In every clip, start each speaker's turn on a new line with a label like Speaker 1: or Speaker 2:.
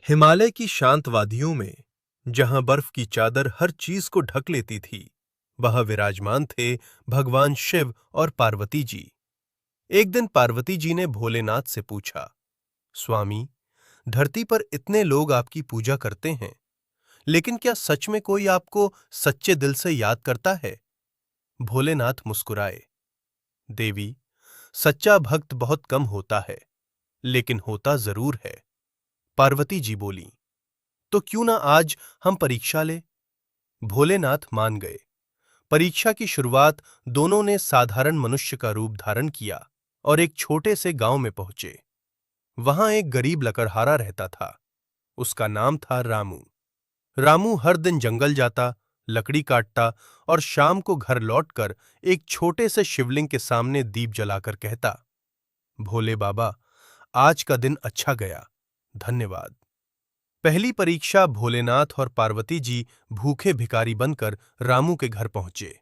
Speaker 1: हिमालय की शांत वादियों में, जहां बर्फ की चादर हर चीज को ढक लेती थी, वहां विराजमान थे भगवान शिव और पार्वती जी। एक दिन पार्वती जी ने भोलेनाथ से पूछा, स्वामी, धरती पर इतने लोग आपकी पूजा करते हैं, लेकिन क्या सच में कोई आपको सच्चे दिल से याद करता है? भोलेनाथ मुस्कुराए, देवी, सच्चा भक्त बहुत कम होता है, लेकिन होता जरूर है। पार्वती जी बोली, तो क्यों ना आज हम परीक्षा ले? भोलेनाथ मान गए। परीक्षा की शुरुआत दोनों ने साधारण मनुष्य का रूप धारण किया और एक छोटे से गांव में पहुंचे। वहां एक गरीब लकड़हारा रहता था। उसका नाम था रामू। रामू हर दिन जंगल जाता, लकड़ी काटता और शाम को घर लौटकर एक छोटे से शिवलिंग के सामने दीप जलाकर कहता, भोले बाबा, आज का दिन अच्छा गया, धन्यवाद। पहली परीक्षा भोलेनाथ और पार्वती जी भूखे भिखारी बनकर रामू के घर पहुंचे।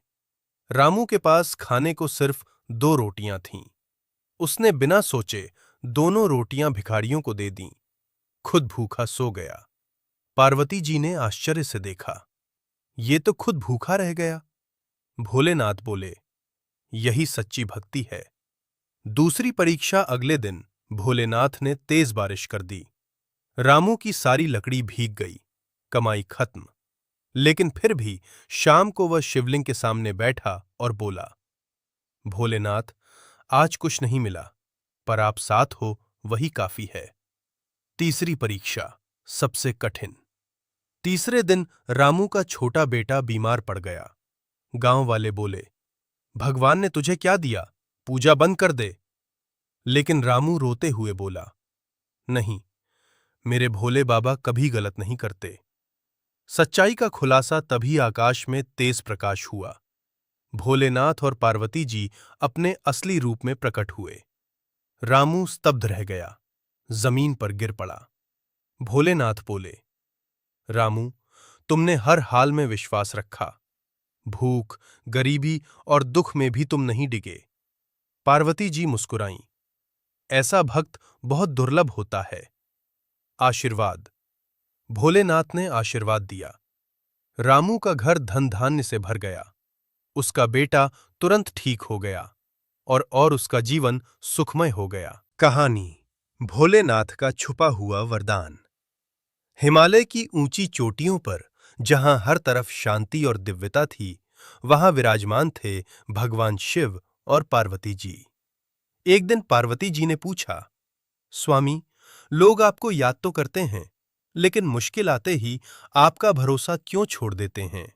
Speaker 1: रामू के पास खाने को सिर्फ 2 रोटियां थीं। उसने बिना सोचे दोनों रोटियां भिखारियों को दे दीं। खुद भूखा सो गया। पार्वती जी ने आश्चर्य से देखा, ये तो खुद भूखा रह गया। भोलेनाथ बोले, यही सच्ची भक्ति है। दूसरी परीक्षा अगले दिन भोलेनाथ ने तेज बारिश कर दी। रामू की सारी लकड़ी भीग गई, कमाई खत्म। लेकिन फिर भी शाम को वह शिवलिंग के सामने बैठा और बोला, भोलेनाथ, आज कुछ नहीं मिला, पर आप साथ हो वही काफी है। तीसरी परीक्षा सबसे कठिन। तीसरे दिन रामू का छोटा बेटा बीमार पड़ गया। गांव वाले बोले, भगवान ने तुझे क्या दिया, पूजा बंद कर दे। लेकिन रामू रोते हुए बोला, नहीं, मेरे भोले बाबा कभी गलत नहीं करते। सच्चाई का खुलासा तभी आकाश में तेज प्रकाश हुआ। भोलेनाथ और पार्वती जी अपने असली रूप में प्रकट हुए। रामू स्तब्ध रह गया, जमीन पर गिर पड़ा। भोलेनाथ बोले, रामू, तुमने हर हाल में विश्वास रखा। भूख, गरीबी और दुख में भी तुम नहीं डिगे। पार्वती जी मुस्कुराईं, ऐसा भक्त बहुत दुर्लभ होता है। आशीर्वाद। भोलेनाथ ने आशीर्वाद दिया। रामू का घर धन धान्य से भर गया। उसका बेटा तुरंत ठीक हो गया और उसका जीवन सुखमय हो गया। कहानी, भोलेनाथ का छुपा हुआ वरदान। हिमालय की ऊंची चोटियों पर, जहां हर तरफ शांति और दिव्यता थी, वहां विराजमान थे भगवान शिव और पार्वती जी। एक दिन पार्वती जी ने पूछा, स्वामी, लोग आपको याद तो करते हैं, लेकिन मुश्किल आते ही आपका भरोसा क्यों छोड़ देते हैं?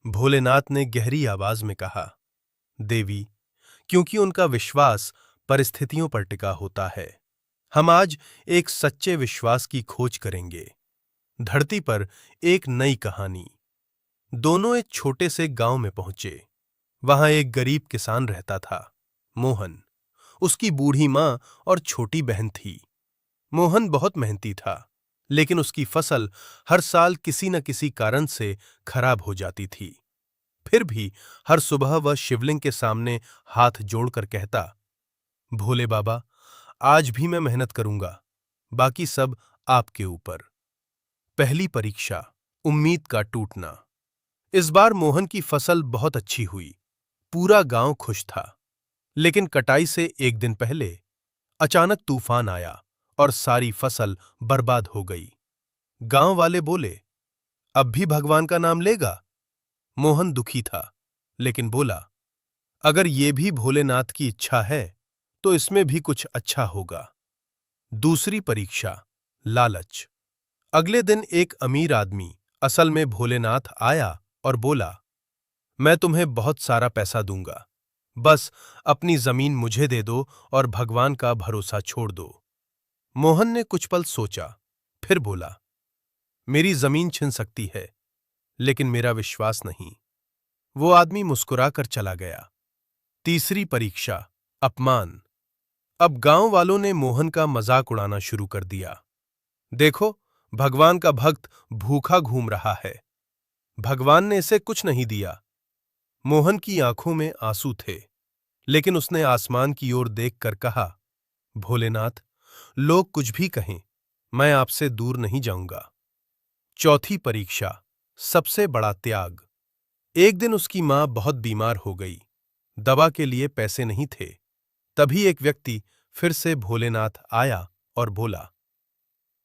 Speaker 1: भोलेनाथ ने गहरी आवाज में कहा, देवी, क्योंकि उनका विश्वास परिस्थितियों पर टिका होता है। हम आज एक सच्चे विश्वास की खोज करेंगे। धरती पर एक नई कहानी। दोनों एक छोटे से गांव में पहुंचे। वहां एक गरीब किसान रहता था, मोहन। उसकी बूढ़ी मां और छोटी बहन थी। मोहन बहुत मेहनती था, लेकिन उसकी फसल हर साल किसी न किसी कारण से खराब हो जाती थी। फिर भी हर सुबह वह शिवलिंग के सामने हाथ जोड़कर कहता, भोले बाबा, आज भी मैं मेहनत करूंगा, बाकी सब आपके ऊपर। पहली परीक्षा, उम्मीद का टूटना। इस बार मोहन की फसल बहुत अच्छी हुई। पूरा गांव खुश था। लेकिन कटाई से एक दिन पहले अचानक तूफान आया और सारी फसल बर्बाद हो गई। गांव वाले बोले, अब भी भगवान का नाम लेगा? मोहन दुखी था, लेकिन बोला, अगर ये भी भोलेनाथ की इच्छा है, तो इसमें भी कुछ अच्छा होगा। दूसरी परीक्षा, लालच। अगले दिन एक अमीर आदमी, असल में भोलेनाथ, आया और बोला, मैं तुम्हें बहुत सारा पैसा दूंगा, बस अपनी जमीन मुझे दे दो और भगवान का भरोसा छोड़ दो। मोहन ने कुछ पल सोचा, फिर बोला, मेरी जमीन छिन सकती है, लेकिन मेरा विश्वास नहीं। वो आदमी मुस्कुराकर चला गया। तीसरी परीक्षा, अपमान। अब गांव वालों ने मोहन का मजाक उड़ाना शुरू कर दिया। देखो, भगवान का भक्त भूखा घूम रहा है, भगवान ने इसे कुछ नहीं दिया। मोहन की आंखों में आंसू थे, लेकिन उसने आसमान की ओर देखकर कहा, भोलेनाथ, लोग कुछ भी कहें, मैं आपसे दूर नहीं जाऊंगा। चौथी परीक्षा, सबसे बड़ा त्याग। एक दिन उसकी मां बहुत बीमार हो गई। दवा के लिए पैसे नहीं थे। तभी एक व्यक्ति फिर से भोलेनाथ आया और बोला,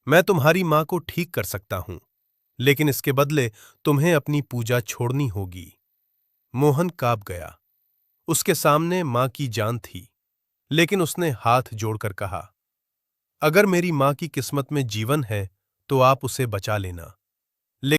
Speaker 1: मैं तुम्हारी मां को ठीक कर सकता हूं, लेकिन इसके बदले तुम्हें अपनी पूजा छोड़नी होगी। मोहन कांप गया। उसके सामने मां की जान थी, लेकिन उसने हाथ जोड़कर कहा, अगर मेरी मां की किस्मत में जीवन है तो आप उसे बचा लेना।